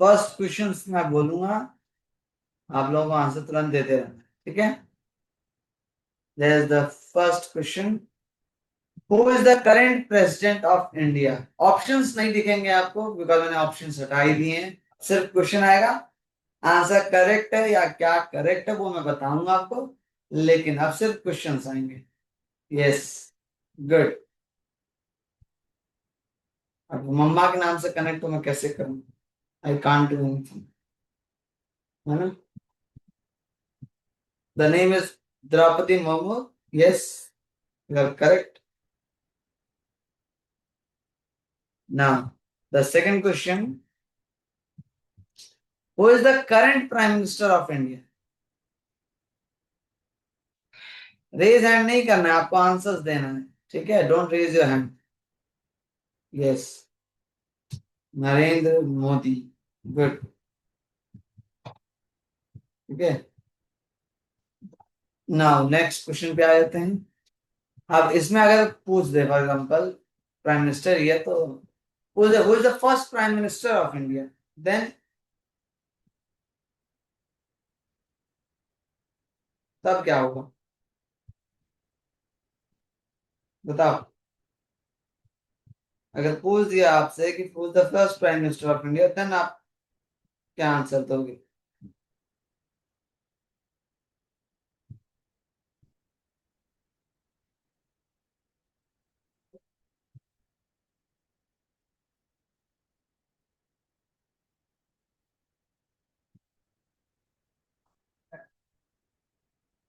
First question मैं बोलूंगा, आप लोगों को आंसर तुरंत देते रहना, ठीक है। There is the first question, who is the current president of India. Options नहीं दिखेंगे आपको बिकॉज मैंने ऑप्शंस हटा ही दिए हैं, सिर्फ क्वेश्चन आएगा, आंसर करेक्ट है या क्या करेक्ट है वो मैं बताऊंगा आपको, लेकिन अब सिर्फ क्वेश्चंस आएंगे। Yes, good. अब मम्मा के नाम से कनेक्ट तो मैं कैसे करूं, आई कांट डू एनीथिंग, है ना। The name is Draupadi Murmu. Yes, you are correct. Now the second question, who is the current prime minister of India. Raise hand नहीं करना है, आपको आंसर्स देना है, ठीक है, don't raise your hand. Yes, Narendra Modi. Good, ठीक है। नाउ नेक्स्ट क्वेश्चन पे आ जाते हैं। अब इसमें अगर पूछ दे फॉर एग्जांपल प्राइम मिनिस्टर ही है तो who is the first prime minister of India, then तब क्या होगा, बताओ। अगर पूछ दिया आपसे कि who is the first prime minister of India, then आप क्या आंसर दोगे।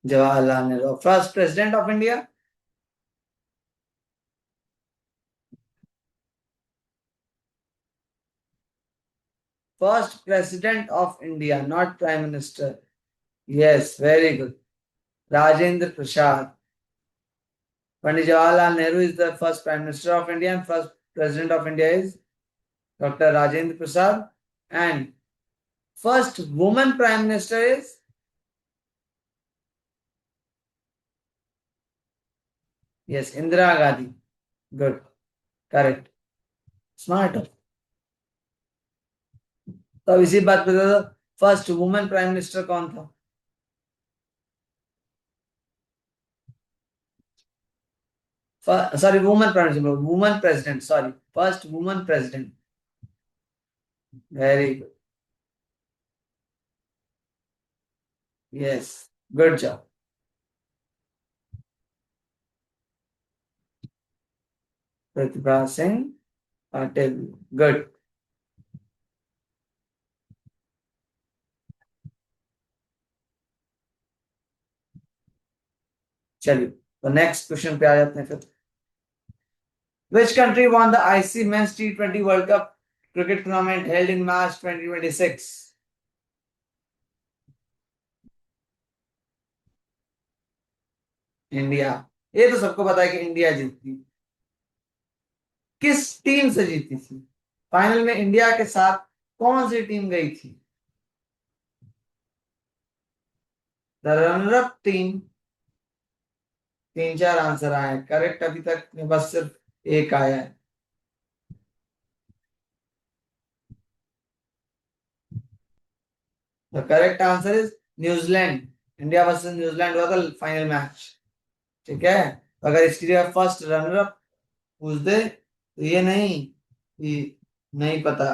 Jawaharlal Nehru first president of India. First president of India, not prime minister. Yes, very good, Rajendra Prasad. Pandit Jawaharlal Nehru is the first prime minister of India and first president of India is doctor Rajendra Prasad, and first woman prime minister is, yes, Indira Gandhi. Good, correct, smart हो। तो अब इसी बात पे बता दो, first woman prime minister कौन था। Sorry, woman prime minister, woman president, sorry, first woman president. Very good, yes, good job. Pratibha Singh Patil. Good, चलिए तो नेक्स्ट क्वेश्चन पे आ जाते हैं फिर। Which country won the ICC men's T20 world cup cricket tournament held in March 2026। India. ये तो सबको पता है कि इंडिया जीती। किस टीम से जीती थी, फाइनल में इंडिया के साथ कौन सी टीम गई थी। The runner up team. तीन चार आंसर आए हैं करेक्ट अभी तक में, बस सिर्फ एक आया है। The correct answer is New Zealand. India versus New Zealand हुआ था फाइनल मैच, ठीक है। तो अगर इसकी जगह फर्स्ट रनर अप पूछ दे तो ये नहीं कि नहीं पता,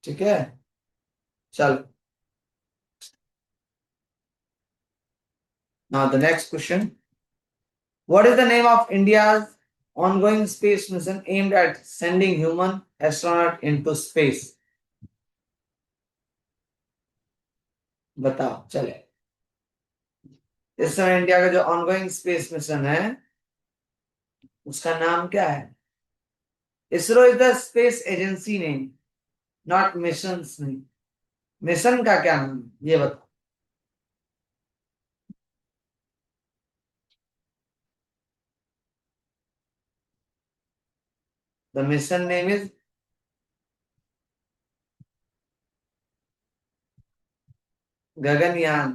ठीक है। चल, now the next question, what is the name of India's ongoing space mission aimed at sending human astronaut into space। बताओ चले, इस समय इंडिया का जो ऑनगोइंग स्पेस मिशन है उसका नाम क्या है। ISRO is the space agency name, not mission नहीं। मिशन का क्या नाम है ये बताओ। The mission name is Gaganyaan.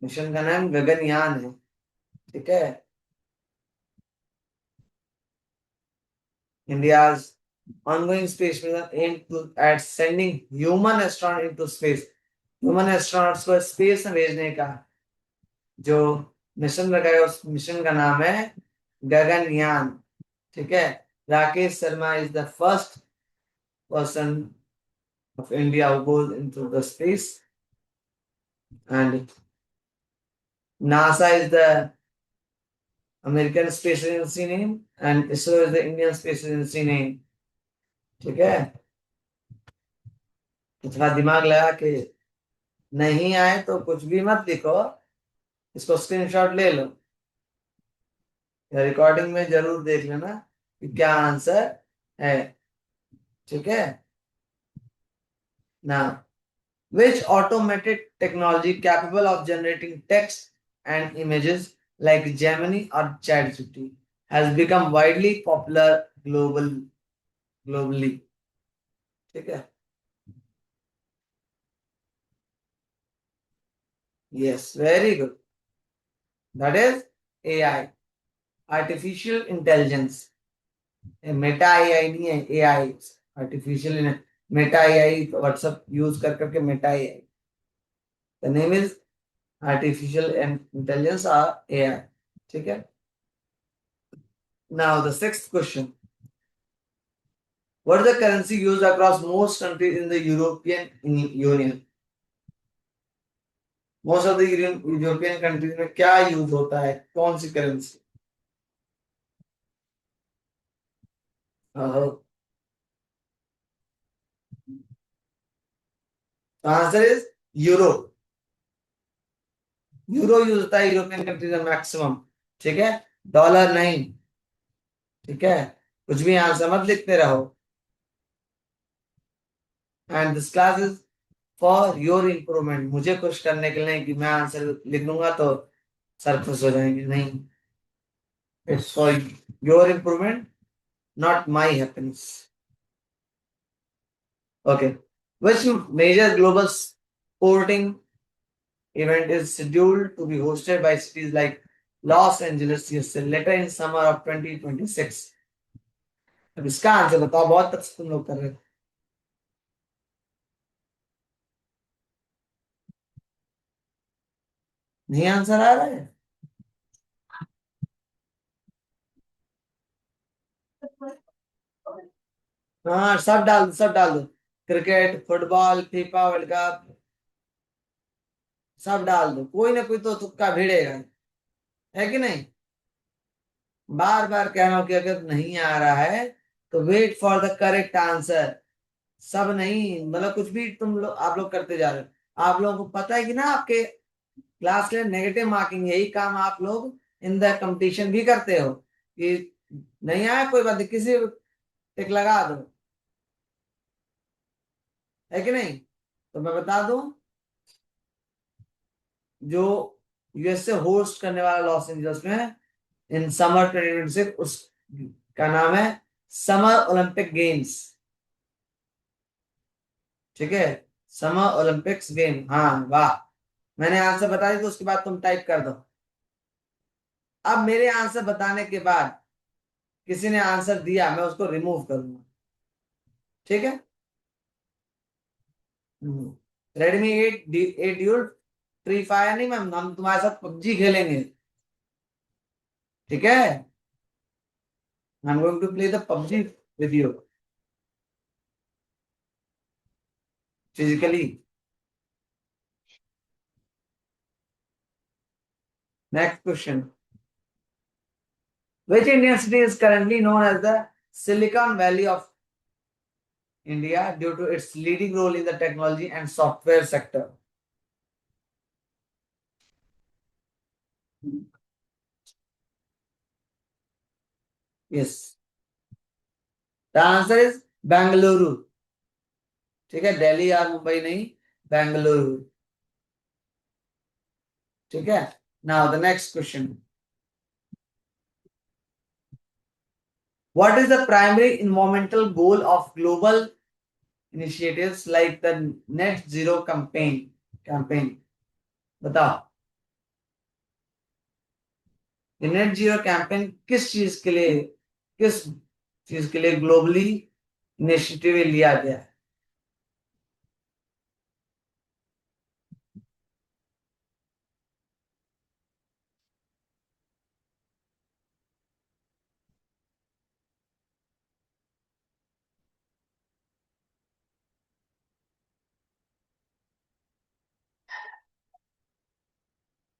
Mission का नाम गगनयान है, ठीक है। India's ongoing space mission aimed at sending human astronaut into space. Human astronauts को स्पेस में भेजने का जो मिशन रखा है उस मिशन का नाम है गगनयान. ठीक है. Rakesh Sharma is the first person of India who goes into the space, and NASA is the American Space Agency name and ISRO is the Indian Space Agency name. ठीक है. इतना दिमाग लगा कि नहीं आए तो कुछ भी मत लिखो, इसको स्क्रीनशॉट ले लो या रिकॉर्डिंग में जरूर देख लेना कि क्या आंसर है. ठीक है. Now, which automated technology capable of generating text and images like Gemini or ChatGPT has become widely popular globally? ठीक है. Yes, very good. That is AI, artificial intelligence. Meta AI नहीं है, AI, artificial Meta AI WhatsApp use कर करके Meta AI. The name is artificial intelligence or AI. ठीक है. Now the sixth question. What is the currency used across most countries in the European Union? Most of the European countries में क्या use होता है, कौन सी currency? Answer is euro. Euro use होता है यूरोपियन कंट्रीज में मैक्सिमम. ठीक है. डॉलर नहीं. ठीक है. कुछ भी आंसर मत लिखते रहो. And this class is for your improvement. मुझे खुश करने के लिए कि मैं आंसर लिख लूंगा तो सर खुश हो जाएंगे. नहीं, it's for your improvement, not my happiness. Okay. Which major global sporting event is scheduled to be hosted by cities like Los Angeles, USA, later in summer of 2026? अब इसका आंसर बताओ, बहुत तक तुम लोग कर रहे हो. नहीं आंसर आ रहा है. हाँ, सब डाल दो, सब डाल दो. Cricket, football, FIFA world cup, सब डाल दो. कोई ना कोई तो तुक्का भिड़ेगा, है कि नहीं? बार बार कह रहा हूं कि अगर नहीं आ रहा है तो wait for the correct answer. सब नहीं, मतलब कुछ भी तुम लोग आप लोग करते जा रहे हो. आप लोगों को पता है कि ना आपके क्लास में नेगेटिव मार्किंग, यही काम आप लोग इन द कंपटीशन भी करते हो कि नहीं आया कोई बात नहीं, किसी टिक लगा दो, है कि नहीं? तो मैं बता दूं, जो यूएसए होस्ट करने वाला लॉस एंजल्स में इन समर 2026, उस का नाम है समर ओलंपिक गेम्स. ठीक है. Summer Olympics game. हाँ, वाह. मैंने आंसर बता दी तो उसके बाद तुम टाइप कर दो. अब मेरे आंसर बताने के बाद किसी ने आंसर दिया, मैं उसको रिमूव करूंगा. ठीक है. रेडमी 8 ड्यूल फ्री फायर नहीं मैम, हम तुम्हारे साथ पबजी खेलेंगे. ठीक है. I am going to play the PUBG with you physically. Next question. Which Indian city is currently known as the Silicon Valley of India due to its leading role in the technology and software sector? Yes. The answer is Bangalore. ठीक है. दिल्ली या मुंबई नहीं, बेंगलुरु. ठीक है. Now the next question. What is the primary environmental goal of global initiatives like the Net Zero campaign? बताओ. Net zero campaign किस चीज के लिए, किस चीज के लिए ग्लोबली इनिशिएटिव लिया गया है।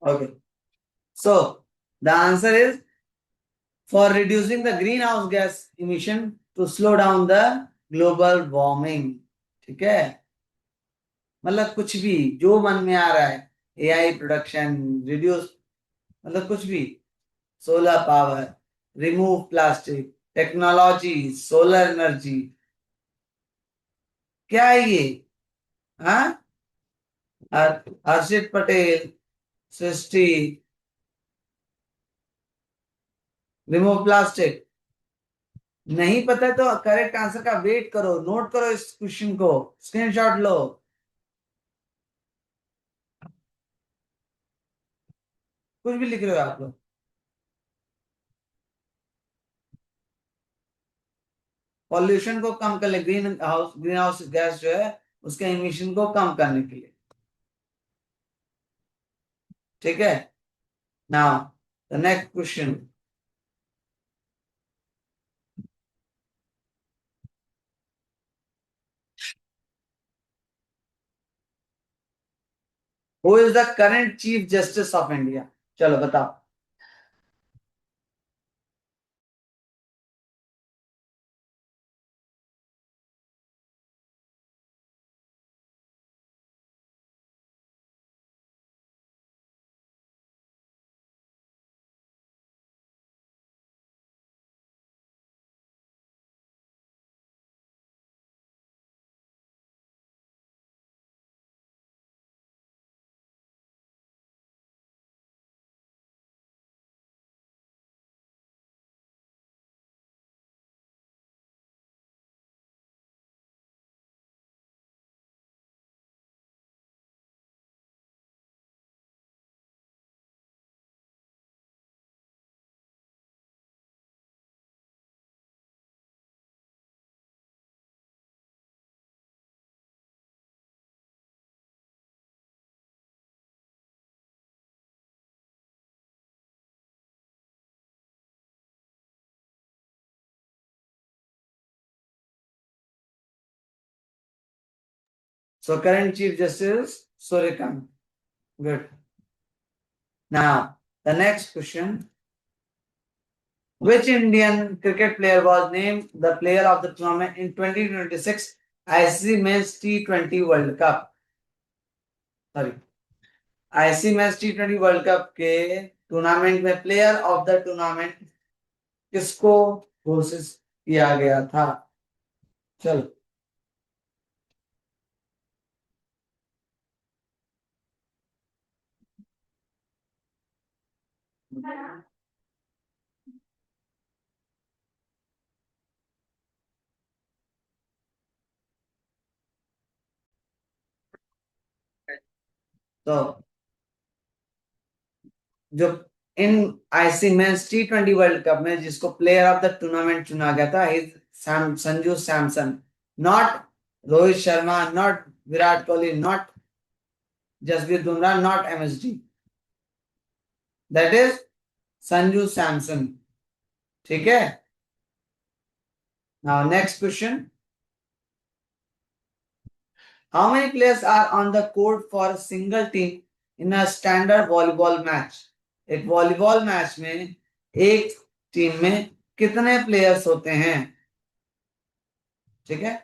Okay, so the answer is for reducing the greenhouse gas emission to slow down the global warming। ठीक है, मतलब कुछ भी जो मन में आ रहा है, एआई प्रोडक्शन, रिड्यूस, मतलब कुछ भी, solar power, remove plastic, technology, solar energy, क्या है ये? हाँ, हर्षित पटेल, सृष्टि, रिमूव प्लास्टिक। नहीं पता है तो करेक्ट आंसर का वेट करो, नोट करो इस क्वेश्चन को, स्क्रीनशॉट लो। कुछ भी लिख रहे हो आप लोग। पॉल्यूशन को कम कर ले, ग्रीन हाउस गैस जो है उसके इमिशन को कम करने के लिए। ठीक है, now the next question. Who is the current chief justice of India? चलो बताओ। So current chief justice Surikant. Good. Now the next question. Which Indian cricket player was named the player of the tournament in 2026 ICC Men's T20 World Cup? Sorry, ICC match T20 world Cup के tournament में player of the tournament किसको घोषित किया गया था? चलो, तो जो इन ICC men's T20 world Cup में जिसको प्लेयर ऑफ द टूर्नामेंट चुना गया था, is Sanju Samson, not Rohit Sharma, not Virat Kohli, not Jasprit Bumrah, not MSD, that is Sanju Samson. ठीक है, now next question. How many players are on the court for single team in a standard volleyball match? एक volleyball match में एक team में कितने प्लेयर्स होते हैं? ठीक है,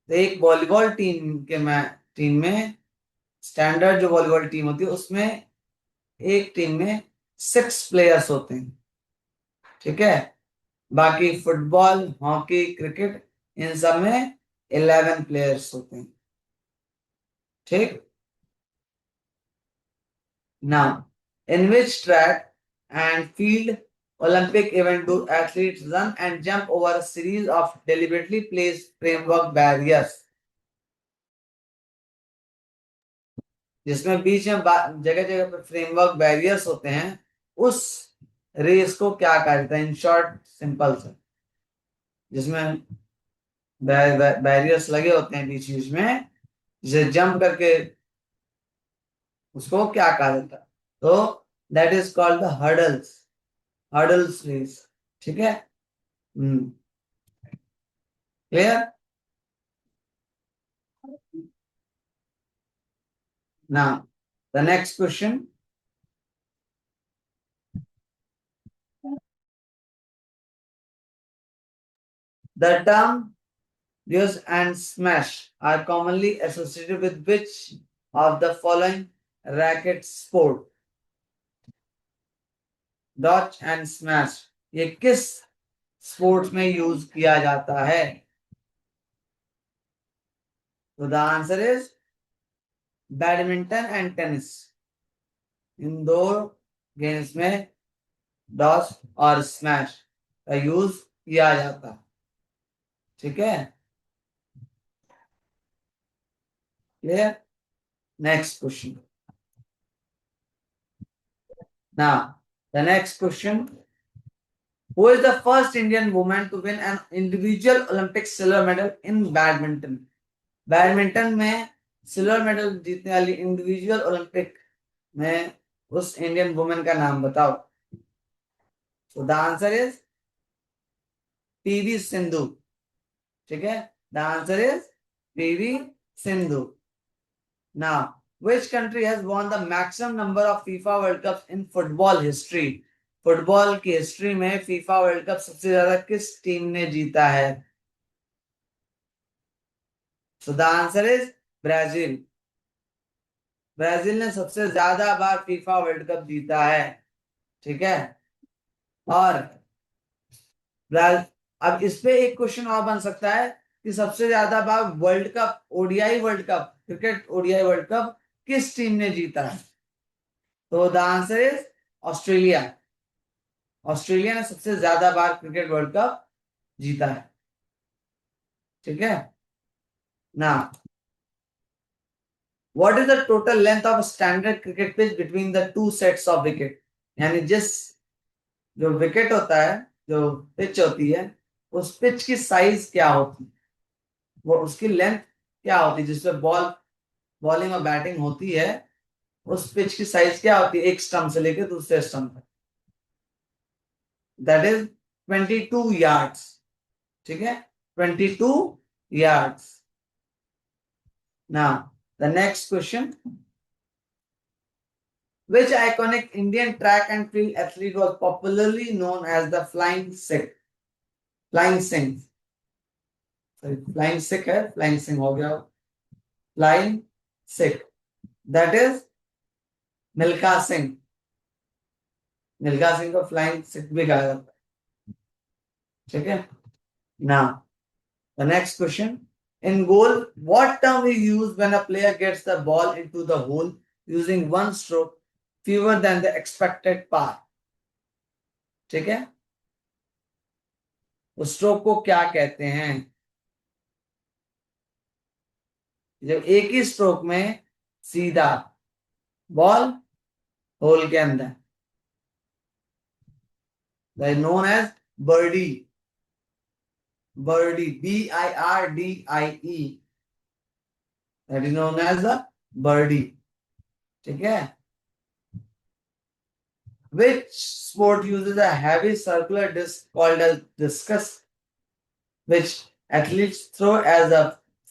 तो एक वॉलीबॉल टीम में स्टैंडर्ड जो वॉलीबॉल टीम होती है उसमें एक टीम में 6 प्लेयर्स होते हैं। ठीक है, बाकी फुटबॉल, हॉकी, क्रिकेट, इन सब में 11 प्लेयर्स होते हैं। ठीक, now in which track and field Olympic event do athletes run and jump over a series of deliberately placed framework barriers? जिसमें बीच में जगह जगह पर फ्रेमवर्क बैरियर्स होते हैं, उस रेस को क्या कहा जाता है? इन शॉर्ट, सिंपल से जिसमें बैरियर्स लगे होते हैं बीच बीच में, जिसे जंप करके उसको क्या कहा जाता है? तो that is called the hurdles, hurdles race. ठीक है, clear? Now the next question, the term Dews and smash are commonly associated with which of the following racket sport? Deuce and smash ये किस स्पोर्ट्स में use किया जाता है? तो the answer is badminton and tennis. इन दो games में डॉच और स्मैश का यूज किया जाता है। ठीक है, clear? Next question, now the next question, who is the first Indian woman to win an individual Olympic silver medal in badminton? Badminton में सिल्वर मेडल जीतने वाली इंडिविजुअल ओलंपिक में उस इंडियन वुमेन का नाम बताओ। तो the answer is PV Sindhu. ठीक है, the answer is PV Sindhu. Now which country has won the maximum number of FIFA World Cups in football history? Football की हिस्ट्री में फीफा वर्ल्ड कप सबसे ज्यादा किस टीम ने जीता है? So the answer is Brazil. Brazil ने सबसे ज्यादा बार फीफा वर्ल्ड कप जीता है। ठीक है, और अब इस पे एक क्वेश्चन और बन सकता है कि सबसे ज्यादा बार world cup, ODI world cup, cricket ODI world cup किस टीम ने जीता है? तो the answer is Australia. Australia ने सबसे ज्यादा बार क्रिकेट वर्ल्ड कप जीता है। ठीक है ना, what is the total length of standard cricket pitch between the two sets of wicket? यानी जिस जो विकेट होता है, जो पिच होती है, उस पिच की साइज क्या होती है, वो उसकी लेंथ क्या होती है, जिसपे बॉलिंग और बैटिंग होती है, उस पिच की साइज क्या होती है एक स्टंप से लेकर दूसरे स्टंप तक? That is 22 yards. ठीक है, 22 yards. Now the next question, which iconic Indian track and field athlete was popularly known as the Flying Sikh? Flying Singh, sorry, Flying Sikh है, Flying Singh हो गया, Flying Sikh, that is Milkha Singh. Milkha Singh को flying Sikh भी कहा जाता है। ठीक है, now the next question, in goal what term we use when a player gets the ball into the hole using one stroke fewer than the expected power? ठीक है, उस स्ट्रोक को क्या कहते हैं? जब एक ही स्ट्रोक में सीधा बॉल होल के अंदर, that is known as birdie. Birdie, BIRDIE, that is known as the birdie. ठीक है, which sport uses a heavy circular disc called as discus, which athletes throw as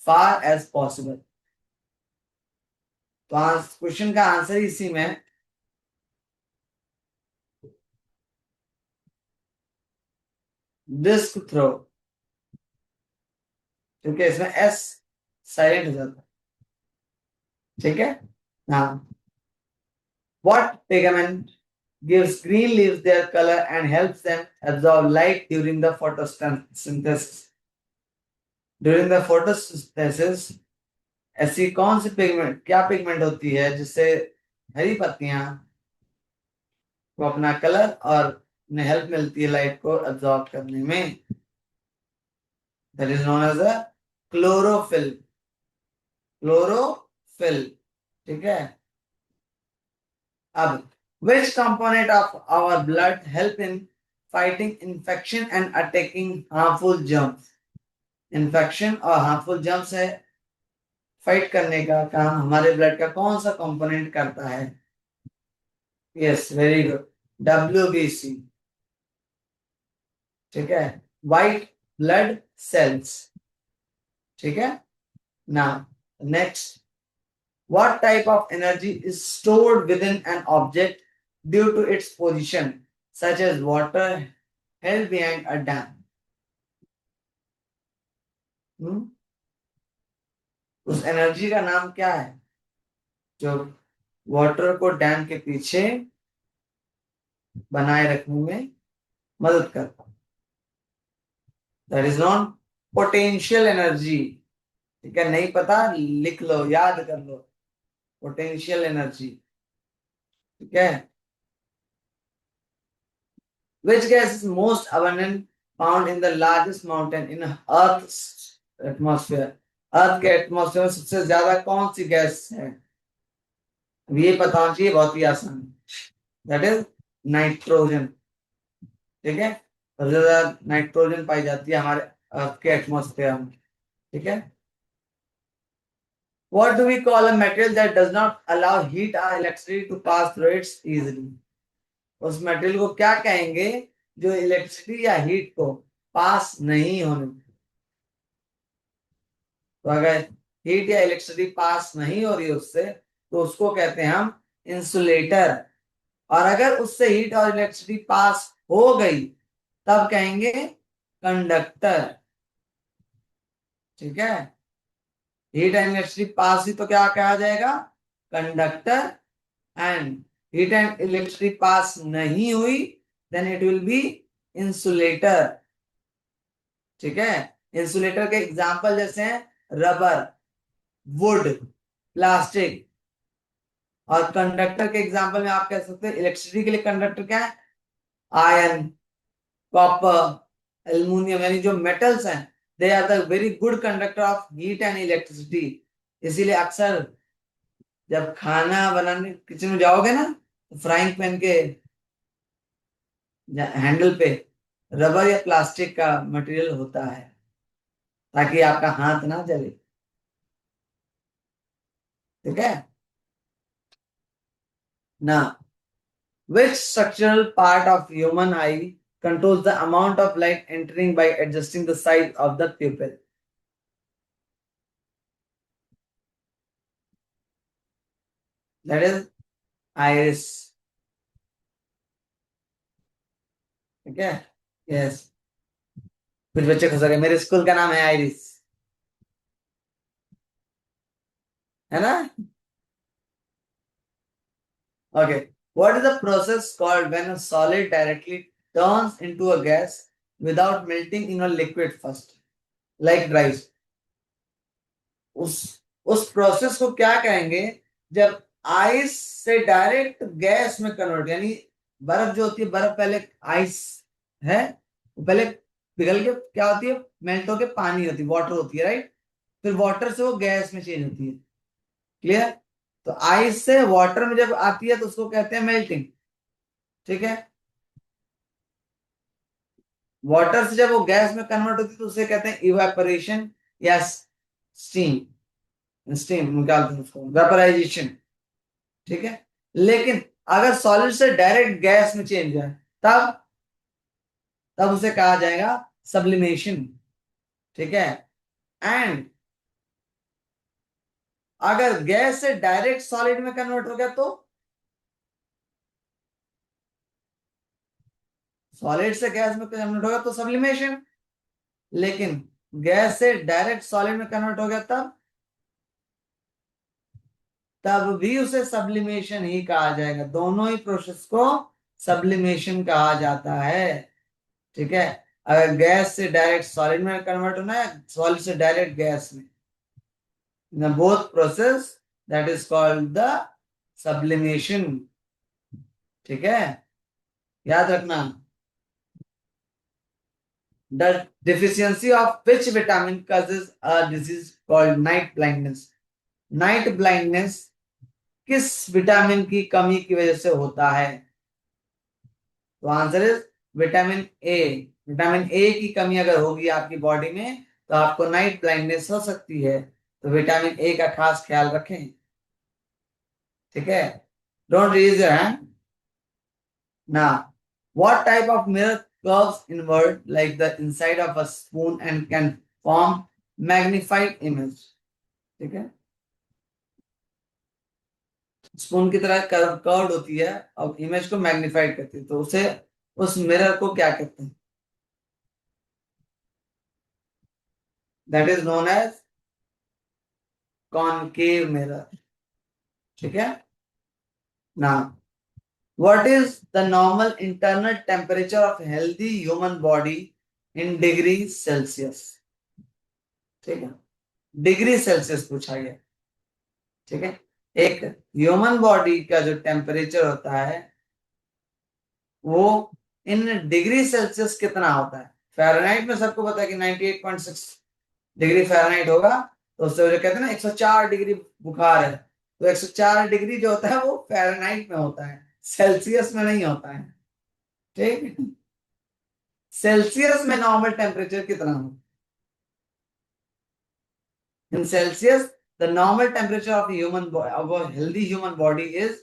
far as possible? तो question का answer इसी में disc throw, क्योंकि इसमें S silent हो जाता है। ठीक है, हाँ, what pigment gives green leaves their color and helps them absorb light during the photosynthesis? During the photosynthesis ऐसी कौन सी पिगमेंट, क्या पिगमेंट होती है जिससे हरी पत्तियां को अपना कलर और उन्हें हेल्प मिलती है लाइट को एब्जॉर्ब करने में? That is known as a chlorophyll. Chlorophyll. ठीक है, अब which component of our blood help in fighting infection and attacking harmful germs. Infection और हार्मफुल जर्म्स है फाइट करने का काम हमारे ब्लड का कौन सा कंपोनेंट करता है? Yes, very good, WBC। ठीक है, व्हाइट ब्लड सेल्स। ठीक है ना। Next, what type of energy is stored within an object due to its position, such as water held behind a dam? उस एनर्जी का नाम क्या है जो वाटर को डैम के पीछे बनाए रखने में मदद करता है? That is non potential energy. ठीक है, नहीं पता लिख लो, याद कर लो, पोटेंशियल एनर्जी। ठीक है। Which gas is most abundant found in the largest mountain in Earth's atmosphere? अर्थ के एटमॉस्फेयर में सबसे ज्यादा कौन सी गैस है? अब ये पता होना चाहिए, बहुत ही आसान। That is nitrogen. ठीक है, सबसे ज्यादा नाइट्रोजन पाई जाती है हमारे अर्थ के एटमॉस्फेयर में। ठीक है। What do we call a material that does not allow heat or electricity to pass through it easily? उस मटेरियल को क्या कहेंगे जो इलेक्ट्रिसिटी या हीट को पास नहीं होने? तो अगर हीट या इलेक्ट्रिसिटी पास नहीं हो रही उससे तो उसको कहते हैं हम इंसुलेटर। और अगर उससे हीट और इलेक्ट्रिसिटी पास हो गई तब कहेंगे कंडक्टर। ठीक है, हीट एंड इलेक्ट्रिसिटी पास ही तो क्या कहा जाएगा? Conductor. And heat and electricity pass नहीं हुई then it will be insulator. ठीक है, इंसुलेटर के एग्जांपल जैसे हैं रबर, वुड, प्लास्टिक। और कंडक्टर के एग्जांपल में आप कह सकते हैं इलेक्ट्रिसिटी के लिए कंडक्टर क्या है? आयरन, कॉपर, एल्युमिनियम, यानी जो मेटल्स हैं they are the very good conductor of heat and electricity. इसीलिए अक्सर जब खाना बनाने किचन में जाओगे ना तो फ्राइंग पैन के हैंडल पे रबर या प्लास्टिक का मटेरियल होता है ताकि आपका हाथ ना जले। ठीक है ना। Which structural part of human eye controls the amount of light entering by adjusting the size of the pupil? That is iris. ठीक है, यस। कुछ बच्चे खुश हो गए, मेरे स्कूल का नाम है आइरिस, है ना? Okay, what is the process called when a solid directly turns into a gas without melting in a liquid first, like rice? उस प्रोसेस को क्या कहेंगे जब आइस से डायरेक्ट गैस में कन्वर्ट, यानी बर्फ जो होती है, बर्फ पहले आइस है, पहले पिघल के क्या होती है, मेल्ट होके पानी होती है, वाटर होती है, राइट? फिर वाटर से वो गैस में चेंज होती है। क्लियर? तो आइस से वाटर में जब आती है तो उसको कहते हैं मेल्टिंग। ठीक है, वाटर से जब वो गैस में कन्वर्ट होती है तो उसे कहते हैं इवेपोरेशन या स्टीम। स्टीम निकालते हैं उसको, वेपराइजेशन। ठीक है, लेकिन अगर सॉलिड से डायरेक्ट गैस में चेंज है तब तब उसे कहा जाएगा सब्लिमेशन। ठीक है, एंड अगर गैस से डायरेक्ट सॉलिड में कन्वर्ट हो गया तो सॉलिड से गैस में कन्वर्ट होगा तो सब्लिमेशन। लेकिन गैस से डायरेक्ट सॉलिड में कन्वर्ट हो गया तब भी उसे सब्लिमेशन ही कहा जाएगा। दोनों ही प्रोसेस को सब्लिमेशन कहा जाता है। ठीक है, अगर गैस से डायरेक्ट सॉलिड में कन्वर्ट होना है, सॉलिड से डायरेक्ट गैस में, in both process that is called the sublimation। ठीक है, याद रखना। The deficiency of which vitamin causes a disease called night blindness? Night blindness किस विटामिन की कमी की वजह से होता है? तो answer is vitamin A, vitamin A की कमी अगर होगी आपकी बॉडी में तो आपको नाइट ब्लाइंडनेस हो सकती है, तो विटामिन ए का खास ख्याल रखें। ठीक है, don't raise your hand. Now, what type of mirror curves inward like the inside of a spoon and can form magnified image? ठीक है, स्पून की तरह कर्व्ड होती है और इमेज को मैग्निफाइड करती है, तो उसे, उस मिरर को क्या कहते हैं? That is known as concave mirror. ठीक है ना, what is the normal internal temperature of healthy human body in degrees Celsius? ठीक है, डिग्री सेल्सियस पूछा गया। ठीक है, एक ह्यूमन बॉडी का जो टेम्परेचर होता है वो इन डिग्री सेल्सियस कितना होता है? फ़ारेनहाइट में सबको पता है कि 98.6 डिग्री फ़ारेनहाइट होगा, तो उससे जो कहते हैं ना 104 डिग्री बुखार है, तो 104 डिग्री जो होता है वो फ़ारेनहाइट में होता है, सेल्सियस में नहीं होता है। ठीक, सेल्सियस में नॉर्मल टेम्परेचर कितना हो? इन Celsius the normal temperature of a healthy human body is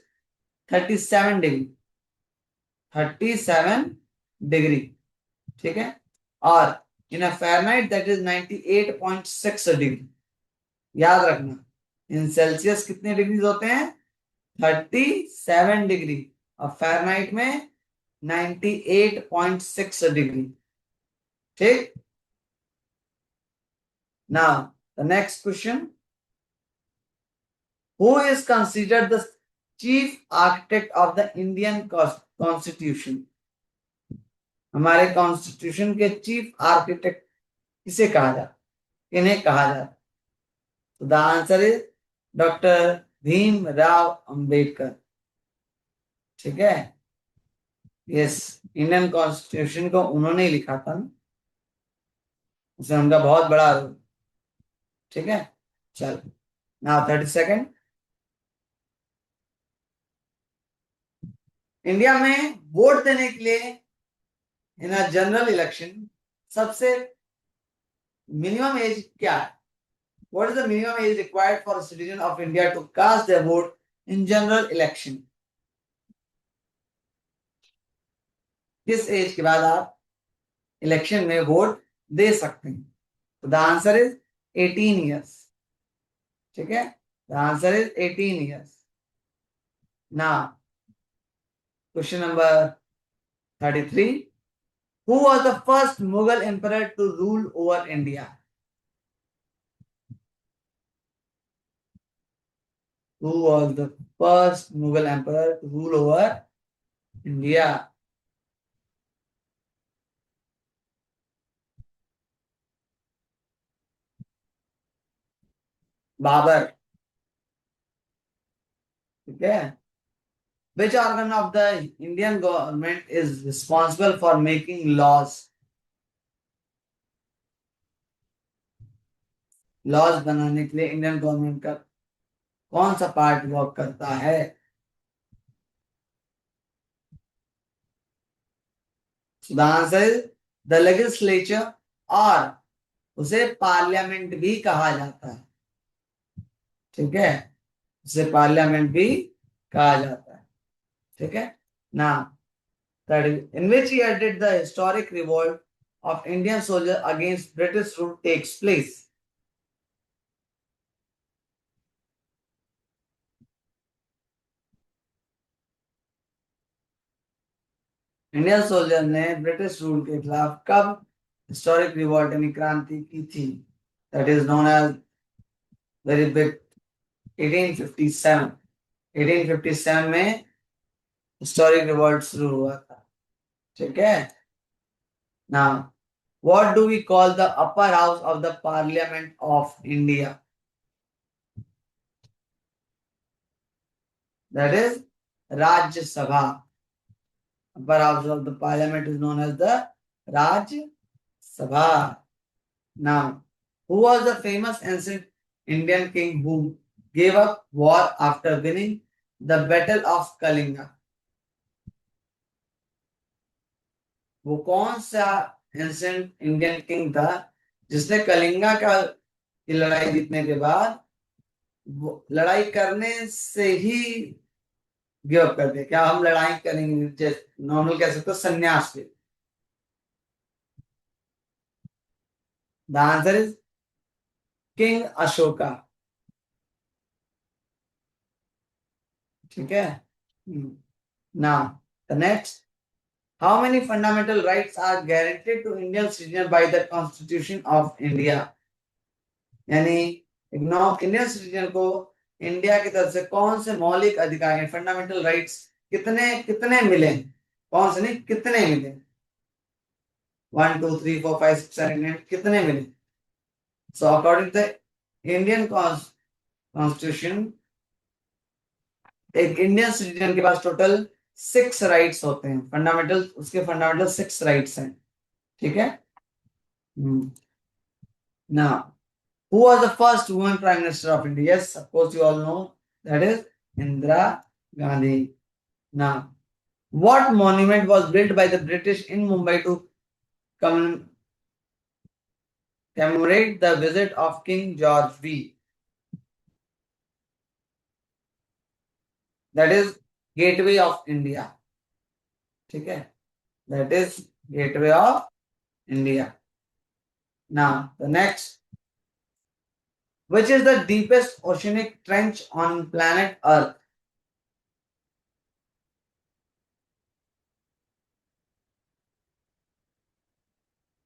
37 degree, 37 degree. ठीक है, और इन अ फ़ारेनहाइट दैट इज 98.6 डिग्री। याद रखना, इन सेल्सियस कितने डिग्रीज होते हैं? 37 डिग्री, और फ़ारेनहाइट में 98.6 डिग्री। ठीक, now the next question, who is considered the chief architect of the Indian constitution? हमारे कॉन्स्टिट्यूशन के चीफ आर्किटेक्ट किसे कहा जाता, इन्हें कहा जाता? तो the answer is doctor Bhimrao Ambedkar. ठीक है, यस, इंडियन कॉन्स्टिट्यूशन को उन्होंने ही लिखा था ना, उसमें उनका बहुत बड़ा रोल। ठीक है, चल, नाउ 32nd, इंडिया में वोट देने के लिए इन अ जनरल इलेक्शन सबसे मिनिमम एज क्या है? What is the minimum age required for a citizen of India to cast their vote in general election? किस एज के बाद आप इलेक्शन में वोट दे सकते हैं? तो द आंसर इज 18 ईयर्स। ठीक है, the answer is 18 years. Now question number 33, who was the first Mughal emperor to rule over India? Who was the first Mughal emperor to rule over India? Babur. ठीक है, which organ of the Indian government is responsible for making laws? Laws बनाने के लिए Indian government का कौन सा part work करता है? The answer is the legislature, और उसे पार्लियामेंट भी कहा जाता है। ठीक है, उसे पार्लियामेंट भी कहा जाता है। ठीक है ना, in which year did the historic revolt of Indian soldier against British rule takes place? Indian soldier ने ब्रिटिश रूल के खिलाफ कब हिस्टोरिक रिवॉल्ट यानी क्रांति की थी? That is known as very big 1857। 1857 में हिस्टोरिक रिवॉल्ट शुरू हुआ था। ठीक है, now what do we call the upper house of the parliament of India? That is Rajya Sabha. Upper house of the parliament is known as the Rajya Sabha. Now who was the famous ancient Indian king who gave up war after winning the battle of Kalinga? वो कौन सा ancient Indian king था जिसने कलिंगा का की लड़ाई जीतने के बाद वो लड़ाई करने से ही गिव अप कर दिया? क्या हम लड़ाई करेंगे, जैसे नॉर्मल कह सकते हो संन्यास ले? The answer is king Ashoka. ठीक है। Now the next, how many fundamental rights are guaranteed to Indian citizen by the constitution of India? यानी इंडियन सिटीजन को इंडिया की तरफ से कौन से मौलिक अधिकार, फंडामेंटल राइट्स कितने कितने मिले? कौन से नहीं, कितने मिले? 1 2 3 4 5 6 7 8 कितने मिले? So according to Indian constitution, एक इंडियन सिटीजन के पास टोटल 6 राइट्स होते हैं, फंडामेंटल, उसके फंडामेंटल 6 राइट्स हैं। ठीक है। ना, who was the first woman prime minister of India? Yes, of course, you all know that is Indira Gandhi. Now, what monument was built by the British in Mumbai to commemorate the visit of King George V? That is Gateway of India. ठीक है, that is Gateway of India. Now, the next, which is the deepest oceanic trench on planet Earth?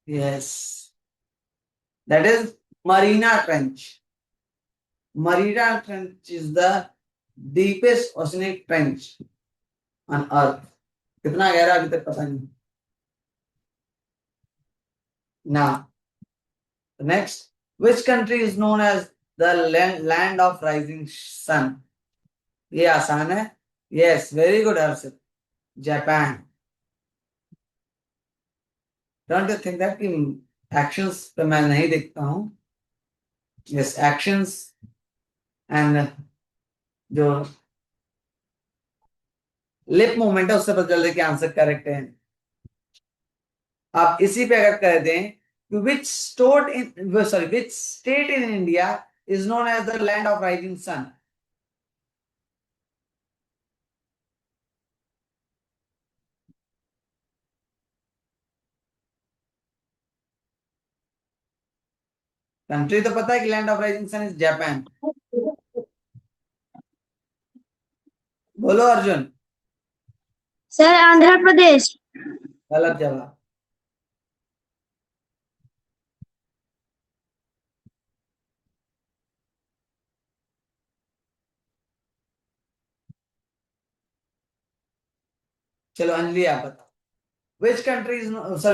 Yes, that is Marina Trench. Marina Trench is the deepest oceanic trench on Earth. कितना गहरा अभी तक पता नहीं. Now, the next, which country is known as the land of rising sun? ये आसान है. Yes, very good Harshit. Japan. Don't you think that कि actions पे मैं नहीं देखता हूँ? Yes, actions and जो लिप मूवमेंट है उससे पता चल रहा है कि आंसर करेक्ट है. आप इसी पे अगर कर दें, which which state in India is known as the land of rising sun? Country तो पता है कि land of rising sun is Japan. बोलो अर्जुन. सर आंध्र प्रदेश। गलत जवाब. चलो अंजलि आप बताओ. Which country is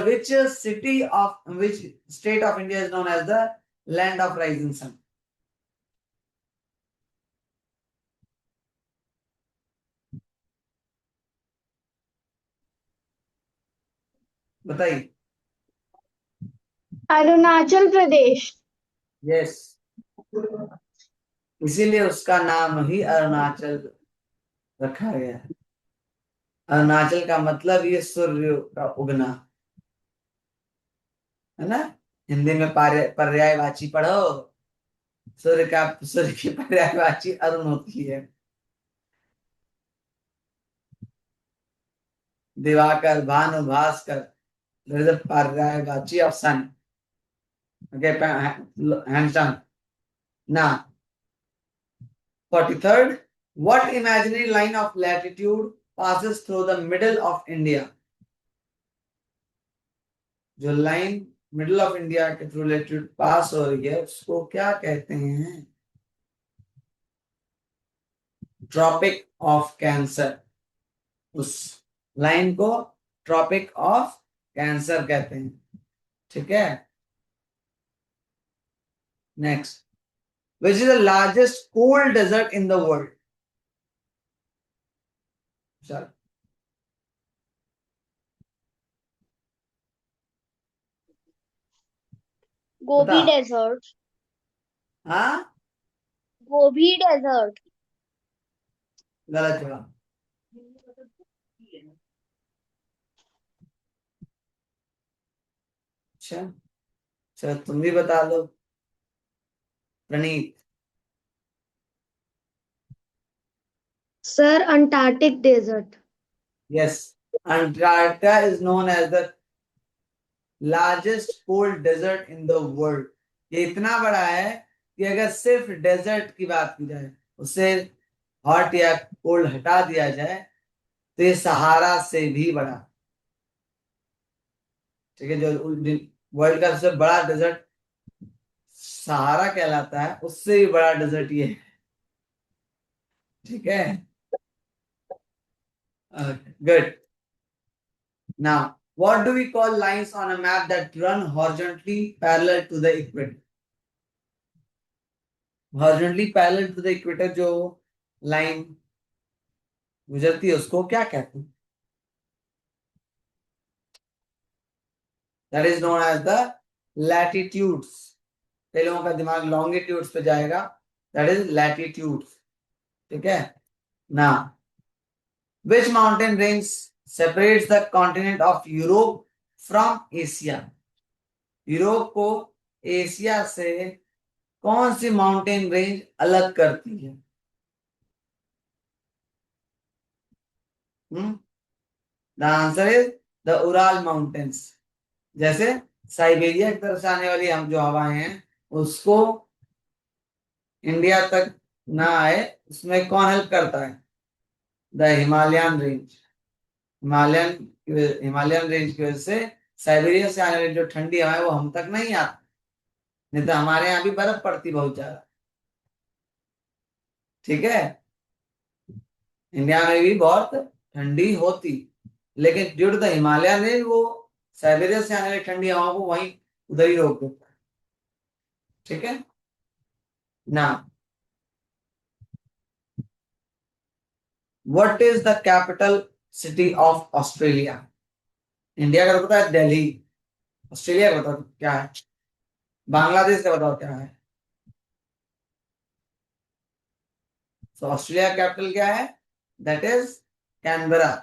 which city of which state of India is known as the land of rising sun? बताइए. अरुणाचल प्रदेश। यस, इसीलिए उसका नाम ही अरुणाचल रखा गया है. अरुणाचल का मतलब ये सूर्य का उगना है ना. हिंदी में पर्यायवाची पढ़ो. सूर्य की पर्यायवाची अरुण होती है. दिवाकर, भानु, भास्कर, पर्यायवाची ऑफ सन. Okay, handsome. ना, 43rd, what imaginary line of latitude passes through the middle of India? जो लाइन मिडल ऑफ इंडिया के थ्रू लैटिट्यूड पास हो रही है उसको क्या कहते हैं? Tropic of cancer. उस लाइन को ट्रॉपिक ऑफ कैंसर कहते हैं. ठीक है. Next, which is the largest cold desert in the world? चलो. गोबी बता. डेजर्ट। हाँ, गोबी डेजर्ट। गलत जवाब. अच्छा, चलो तुम भी बता दो प्रणीत। Sir, Antarctic Desert. यस, Antarctica is known as the largest cold desert in the world. ये इतना बड़ा है कि अगर सिर्फ डेजर्ट की बात की जाए, उससे हॉट या कोल्ड हटा दिया जाए, तो ये सहारा से भी बड़ा। ठीक है, जो वर्ल्ड का सबसे बड़ा डेजर्ट सहारा कहलाता है, उससे भी बड़ा डेजर्ट ये है। ठीक है, good. Now, what do we call lines on a map that run horizontally parallel to the equator? Horizontally parallel to the equator जो लाइन गुजरती है उसको क्या कहते हैं? That is known as the latitudes. कई लोगों का दिमाग longitudes पे जाएगा, that is latitudes. ठीक है? Now, which mountain range separates the continent of Europe from Asia? Europe को एशिया से कौन सी माउंटेन रेंज अलग करती है? The answer is the Ural mountains. जैसे साइबेरिया की तरफ से आने वाली हम जो हवाएं हैं उसको इंडिया तक ना आए, उसमें कौन हेल्प करता है? The Himalayan range. Himalayan range की वजह से साइबेरिया से आने वाली जो ठंडी हवा है वो हम तक नहीं आती, नहीं तो हमारे यहाँ भी बर्फ पड़ती बहुत ज्यादा। ठीक है, इंडिया में भी बहुत ठंडी होती, लेकिन due to the Himalayan range वो साइबेरिया से आने वाली ठंडी हवाओं को वहीं उधर ही रोक देता है। ठीक है ना। What is the capital city of Australia? India का तो पता है दिल्ली, ऑस्ट्रेलिया का बताओ क्या है? बांग्लादेश का बताओ क्या है? तो ऑस्ट्रेलिया कैपिटल क्या है? That is Canberra.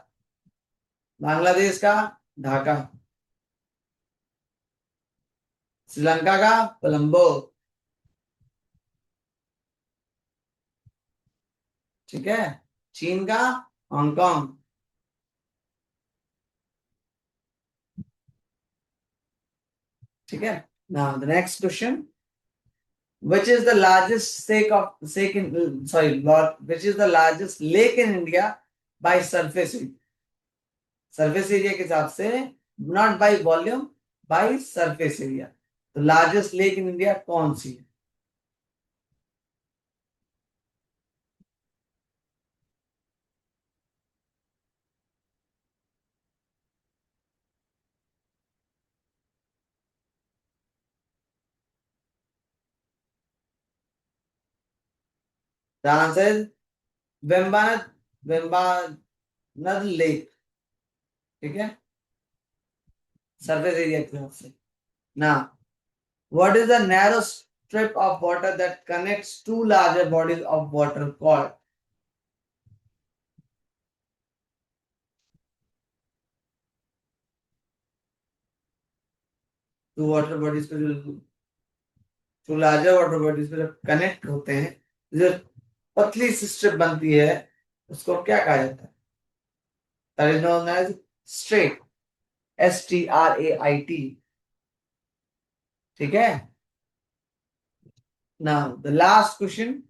बांग्लादेश का ढाका। श्रीलंका का कोलंबो। ठीक है, चीन का हांगकांग। ठीक है, now the next question, which is the largest which is the largest lake in India by surface area? Surface area के हिसाब से, not by volume, by surface area. तो लार्जेस्ट लेक इन इंडिया कौन सी है? The answer is Vembanad, Vembanad lake. ठीक है, surface area के हिसाब से ना। What is the narrow strip of water that connects two larger bodies of water called? Two water bodies को जो, टू लार्जर वाटर बॉडीज को जब कनेक्ट होते हैं, जो पतली सी स्ट्रिप बनती है, उसको क्या कहा जाता है? That is known as strait, STRAIT। ठीक है, now the last question,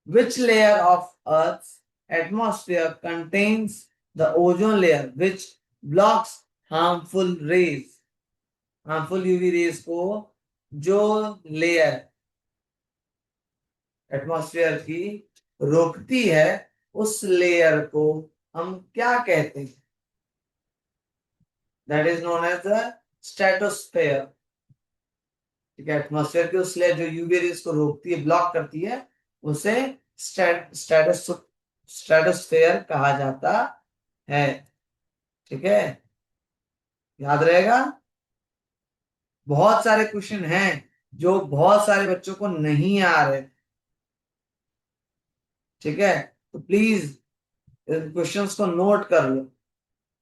which layer of Earth's atmosphere contains the ozone layer which blocks harmful rays? harmful UV rays को जो लेयर एटमॉस्फेयर की रोकती है, उस लेयर को हम क्या कहते हैं? That is known as the stratosphere. ठीक है, एटमॉस्फेयर की उस लेयर जो यूवी रेज को रोकती है, ब्लॉक करती है, उसे स्ट्रेटोस्फेयर कहा जाता है। ठीक है, याद रहेगा। बहुत सारे क्वेश्चन हैं जो बहुत सारे बच्चों को नहीं आ रहे। ठीक है, तो प्लीज क्वेश्चंस को नोट कर लो।